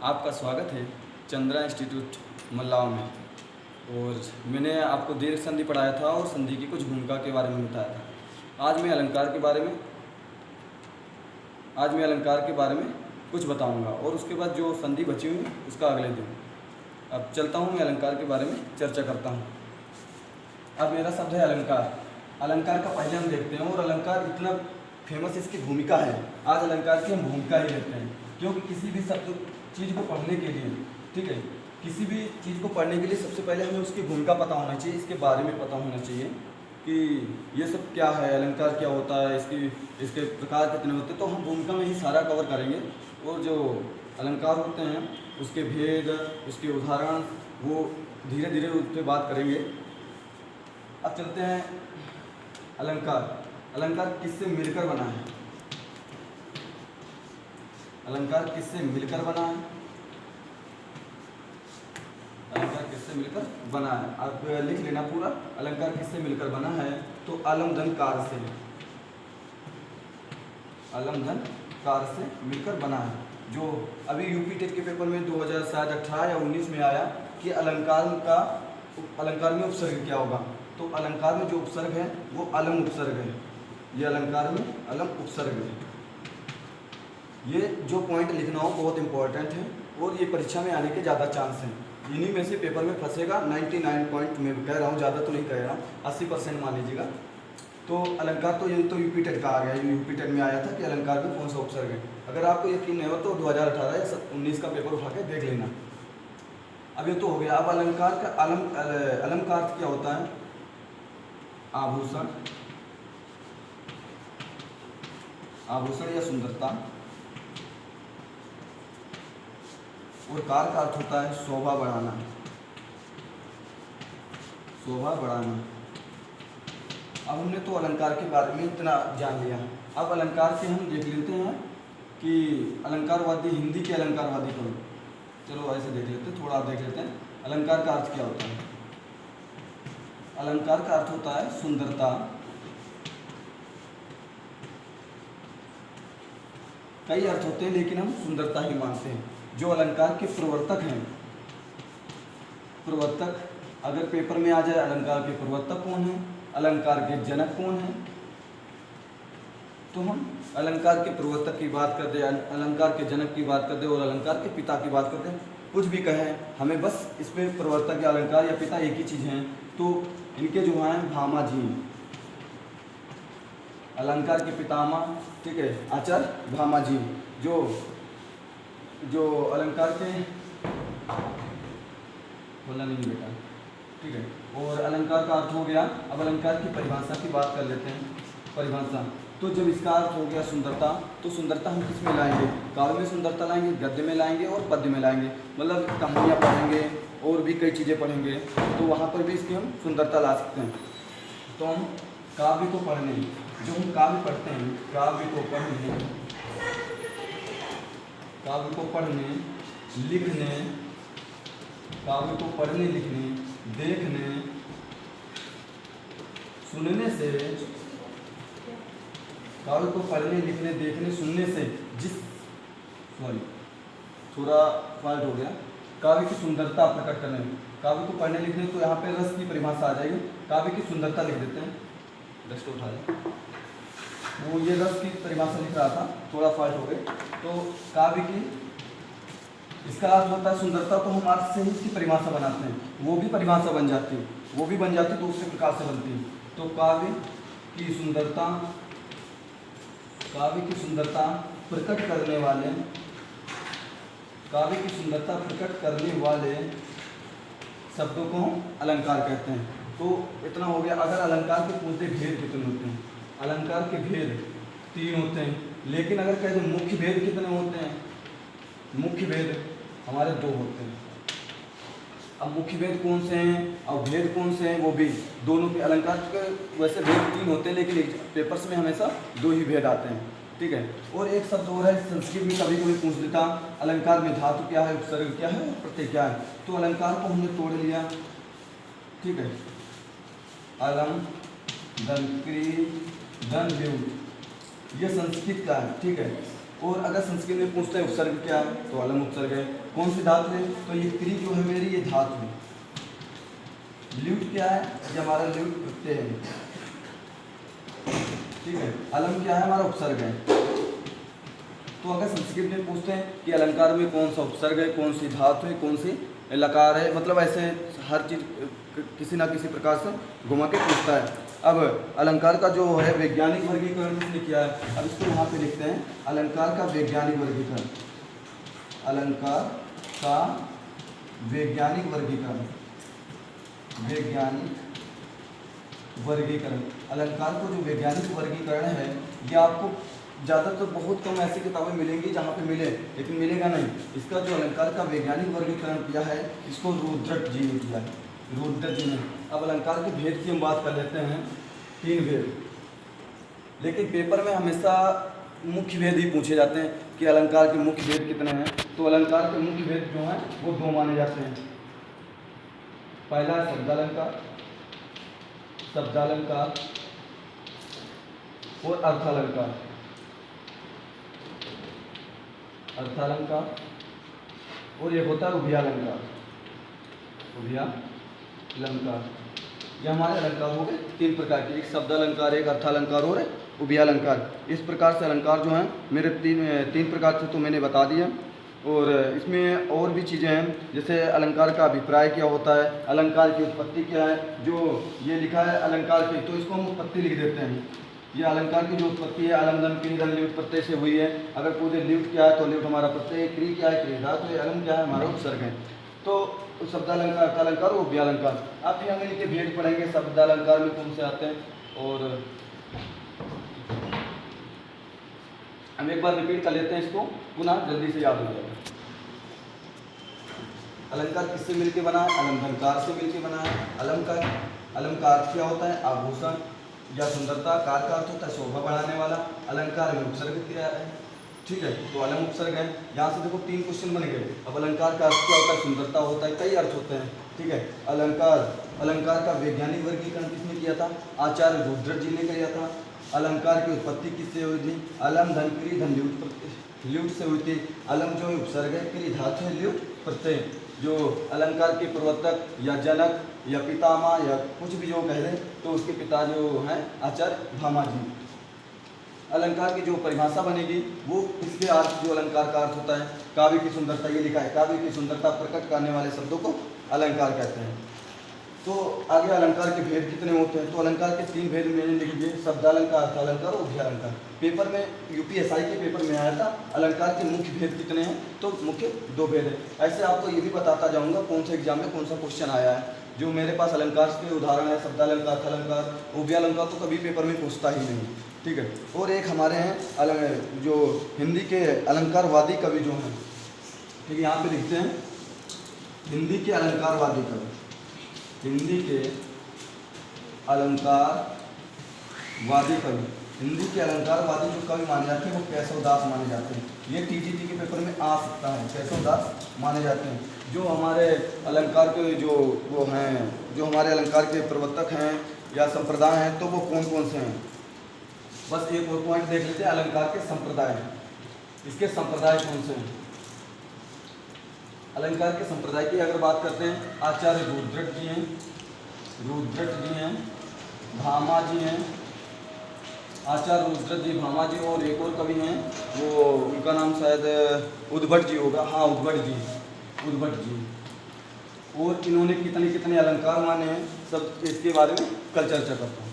आपका स्वागत है चंद्रा इंस्टीट्यूट मल्लाव में। और मैंने आपको दीर्घ संधि पढ़ाया था और संधि की कुछ भूमिका के बारे में बताया था। आज मैं अलंकार के बारे में कुछ बताऊंगा और उसके बाद जो संधि बची हुई उसका अगले दिन। अब चलता हूँ, मैं अलंकार के बारे में चर्चा करता हूँ। अब मेरा शब्द है अलंकार। अलंकार का पहले हम देखते हैं, और अलंकार इतना फेमस इसकी भूमिका है। आज अलंकार की हम भूमिका ही लेते हैं, क्योंकि किसी भी शब्द चीज़ को पढ़ने के लिए, ठीक है, किसी भी चीज़ को पढ़ने के लिए सबसे पहले हमें उसकी भूमिका पता होना चाहिए, इसके बारे में पता होना चाहिए कि ये सब क्या है, अलंकार क्या होता है, इसके प्रकार कितने होते हैं। तो हम भूमिका में ही सारा कवर करेंगे, और जो अलंकार होते हैं उसके भेद, उसके उदाहरण, वो धीरे धीरे उस पर बात करेंगे। अब चलते हैं अलंकार। अलंकार किससे मिलकर बना है? अलंकार किससे मिलकर बना है? अलंकार किससे मिलकर बना है? आप लिख लेना पूरा। अलंकार किससे मिलकर बना है? तो अलमधन कार से, अलमधन कार से मिलकर बना है। जो अभी यूपी टेट के पेपर में 2018 या 19 में आया कि अलंकार में उपसर्ग क्या होगा। तो अलंकार में जो उपसर्ग है वो अलम उपसर्ग है। ये अलंकार में अलम उपसर्ग है। ये जो पॉइंट लिखना हो बहुत इंपॉर्टेंट है, और ये परीक्षा में आने के ज़्यादा चांस हैं। इन्हीं में से पेपर में फंसेगा। 99 पॉइंट मैं कह रहा हूँ, ज़्यादा तो नहीं कह रहा, 80% मान लीजिएगा। तो अलंकार तो ये तो यूपी टेट का आ गया। यूपी टेट में आया था कि अलंकार में कौन सा उपसर्ग है। अगर आपको यकीन नहीं हो तो 2018 या 19 का पेपर उठा के देख लेना। अब ये तो हो गया। अब अलंकार का अलम का अर्थ क्या होता है? आभूषण, आभूषण या सुंदरता। और कार का अर्थ होता है शोभा बढ़ाना, शोभा बढ़ाना। अब हमने तो अलंकार के बारे में इतना जान लिया। अब अलंकार के हम देख लेते हैं कि अलंकारवादी, हिंदी के अलंकारवादी कौन। चलो ऐसे देख लेते हैं, थोड़ा देख लेते हैं अलंकार का अर्थ क्या होता है। अलंकार का अर्थ होता है सुंदरता। कई अर्थ होते हैं, लेकिन हम सुंदरता ही मानते हैं। जो अलंकार के प्रवर्तक हैं, प्रवर्तक अगर पेपर में आ जाए, अलंकार के प्रवर्तक कौन है, अलंकार के जनक कौन है, तो हम अलंकार के प्रवर्तक की बात कर दे, अलंकार के जनक की बात कर दे, और अलंकार के पिता की बात कर दे, कुछ भी कहें, हमें बस इसमें प्रवर्तक या अलंकार या पिता एक ही चीज़ हैं। तो इनके जो हैं भामा जी, अलंकार के पितामह, ठीक है, आचार्य भामा जी, जो अलंकार के बोलना नहीं बेटा, ठीक है। और अलंकार का अर्थ हो गया। अब अलंकार की परिभाषा की बात कर लेते हैं। परिभाषा तो जब इसका अर्थ हो गया सुंदरता, तो सुंदरता हम किस में लाएंगे? काव्य में सुंदरता लाएंगे, गद्य में लाएंगे और पद्य में लाएंगे। मतलब कहानियाँ पढ़ेंगे और भी कई चीज़ें पढ़ेंगे, तो वहाँ पर भी इसकी हम सुंदरता ला सकते हैं। तो हम काव्य को पढ़ने, जो हम काव्य पढ़ते हैं, काव्य को पढ़ने, काव्य को पढ़ने, लिखने, काव्य को पढ़ने, लिखने, देखने, सुनने से, काव्य को पढ़ने, लिखने, देखने, सुनने से थोड़ा फॉल्ट हो गया। काव्य की सुंदरता प्रकट करने, काव्य को पढ़ने, लिखने, तो यहाँ पे रस की परिभाषा आ जाएगी। काव्य की सुंदरता लिख देते हैं, डस्ट उठा लें। वो ये रस की परिभाषा लिख रहा था, थोड़ा फॉल्ट हो गई। तो काव्य की, इसका अर्थ होता है सुंदरता, तो हम अर्थ से ही इसकी परिभाषा बनाते हैं। वो भी परिभाषा बन जाती है, वो भी बन जाती है, दूसरे प्रकार से बनती है। तो काव्य की सुंदरता, काव्य की सुंदरता प्रकट करने वाले, काव्य की सुंदरता प्रकट करने वाले शब्दों को हम अलंकार कहते हैं। तो इतना हो गया। अगर अलंकार के पूछते भेद कितने होते हैं? अलंकार के भेद 3 होते हैं, लेकिन अगर कहते हैं मुख्य भेद कितने होते हैं? मुख्य भेद हमारे 2 होते हैं। अब मुख्य भेद कौन से हैं और भेद कौन से हैं, वो भी दोनों के। अलंकार के वैसे भेद 3 होते हैं, लेकिन पेपर्स में हमेशा 2 ही भेद आते हैं, ठीक है। और एक शब्द और है, संस्कृत में कभी कोई पूछ लेता, अलंकार में धातु क्या है, उपसर्ग क्या है, प्रत्यय क्या है। तो अलंकार को हमने तोड़ लिया, ठीक है। अलम, धन, क्री, धन, व्युत, ये संस्कृत का है, ठीक है। और अगर संस्कृत में पूछते हैं उपसर्ग क्या है तो अलम उपसर्ग है। कौन सी धातु है तो ये क्री जो है मेरी ये धातु है। ल्यूट क्या है, ये हमारा ल्यूट प्रत्यय है, ठीक है। अलम क्या है, हमारा उपसर्ग है। तो अगर संस्कृत में पूछते हैं कि अलंकार में कौन सा उपसर्ग है, कौन सी धातु है, कौन सी लकार है, मतलब ऐसे हर चीज़ किसी ना किसी प्रकार से घुमा के पूछता है। अब अलंकार का जो है वैज्ञानिक वर्गीकरण किसने किया है, अब इसको यहाँ पे लिखते हैं अलंकार का वैज्ञानिक वर्गीकरण। अलंकार का वैज्ञानिक वर्गीकरण, वैज्ञानिक वर्गीकरण। अलंकार को जो वैज्ञानिक वर्गीकरण है ये आपको ज़्यादातर बहुत कम ऐसी किताबें मिलेंगी जहाँ पे मिले, लेकिन मिलेगा नहीं। इसका जो अलंकार का वैज्ञानिक वर्गीकरण किया है इसको रुद्रट जी ने किया है, रुद्रट जी ने। अब अलंकार के भेद की हम बात कर लेते हैं, 3 भेद, लेकिन पेपर में हमेशा मुख्य भेद ही पूछे जाते हैं कि अलंकार के मुख्य भेद कितने हैं। तो अलंकार के मुख्य भेद जो हैं वो 2 माने जाते हैं। पहला है शब्दालंकार, शब्दालंकार और अर्थालंकार, अर्थालंकार, और एक होता है उभयालंकार, उभयालंकार। ये हमारे अलंकार हो गए 3 प्रकार के, एक शब्दालंकार, एक अर्थालंकार और उभयालंकार। इस प्रकार से अलंकार जो हैं मेरे 3 प्रकार से तो मैंने बता दिया। और इसमें और भी चीज़ें हैं, जैसे अलंकार का अभिप्राय क्या होता है, अलंकार की उत्पत्ति क्या है। जो ये लिखा है अलंकार की, तो इसको हम उत्पत्ति लिख देते हैं। ये अलंकार की जो उत्पत्ति है अलम दम क्री दम ल्यूट प्रत्यय से हुई है। अगर पूछे ल्यूट क्या है तो ल्यूट हमारा प्रत्यय, क्री क्या है क्री धातु, अलम क्या है हमारा उपसर्ग है। तो शब्दालंकार, अर्थालंकार और उभयालंकार। आप भी हमें इनके भेद पढ़ेंगे, शब्दालंकार में कौन से आते हैं। और हम एक बार रिपीट कर लेते हैं इसको, पुनः जल्दी से याद हो जाएगा। अलंकार किससे मिलके बना है, अलंकार से मिलके बना है। अलम का अर्थ क्या होता है, आभूषण या सुंदरता। कार का अर्थ होता है शोभा बढ़ाने वाला। अलंकार में उपसर्ग किया है, ठीक है, तो अलम उपसर्ग है। यहाँ से देखो 3 क्वेश्चन बन गए। अब अलंकार का अर्थ क्या होता है, सुंदरता होता है, कई अर्थ होते हैं, ठीक है। अलंकार का वैज्ञानिक वर्गीकरण किसने किया था, आचार्य रुद्रट जी ने किया था। अलंकार की उत्पत्ति किससे हुई थी, अलम धन क्री धन ल्यूट से हुई थी। अलम जो है उपसर्ग है, क्री धातु है, ल्यूट प्रत्यय। जो अलंकार के प्रवर्तक या जनक या पितामह या कुछ भी जो कह दें, तो उसके पिता जो हैं आचार्य भामा जी। अलंकार की जो परिभाषा बनेगी वो इसके अर्थ, जो अलंकार का अर्थ होता है काव्य की सुंदरता, ये लिखा है काव्य की सुंदरता प्रकट करने वाले शब्दों को अलंकार कहते हैं। तो आगे अलंकार के भेद कितने होते हैं, तो अलंकार के 3 भेद मैंने लिख दिए, शब्दालंकार, अर्थालंकार और उभयालंकार। पेपर में यूपीएसआई के पेपर में आया था अलंकार के मुख्य भेद कितने हैं, तो मुख्य 2 भेद है। ऐसे आपको ये भी बताता जाऊंगा कौन से एग्जाम में कौन सा क्वेश्चन आया है। जो मेरे पास अलंकार के उदाहरण है, शब्दालंकार, अर्थालंकार, उभयालंकार तो कभी पेपर में पूछता ही नहीं, ठीक है। और एक हमारे हैं जो हिंदी के अलंकारवादी कवि जो हैं, ठीक है, यहाँ पे लिखते हैं हिंदी के अलंकारवादी कवि। हिंदी के अलंकारवादी कवि, हिंदी के अलंकारवादी जो कवि माने जाते हैं वो केशवदास माने जाते हैं। ये टीजीटी के पेपर में आ सकता है, केशवदास माने जाते हैं। जो हमारे अलंकार के जो वो हैं, जो हमारे अलंकार के प्रवर्तक हैं या संप्रदाय हैं, तो वो कौन कौन से हैं, बस एक और पॉइंट देख लेते हैं। अलंकार के संप्रदाय, इसके संप्रदाय कौन से हैं। अलंकार के संप्रदाय की अगर बात करते हैं, आचार्य रुद्रट जी हैं, भामा जी हैं, आचार्य रुद्रट जी, भामा जी, और एक और कवि हैं, वो उनका नाम शायद उद्भट जी होगा, हाँ उद्भट जी। और इन्होंने कितने कितने अलंकार माने हैं, सब इसके बारे में कल चर्चा करता हूँ।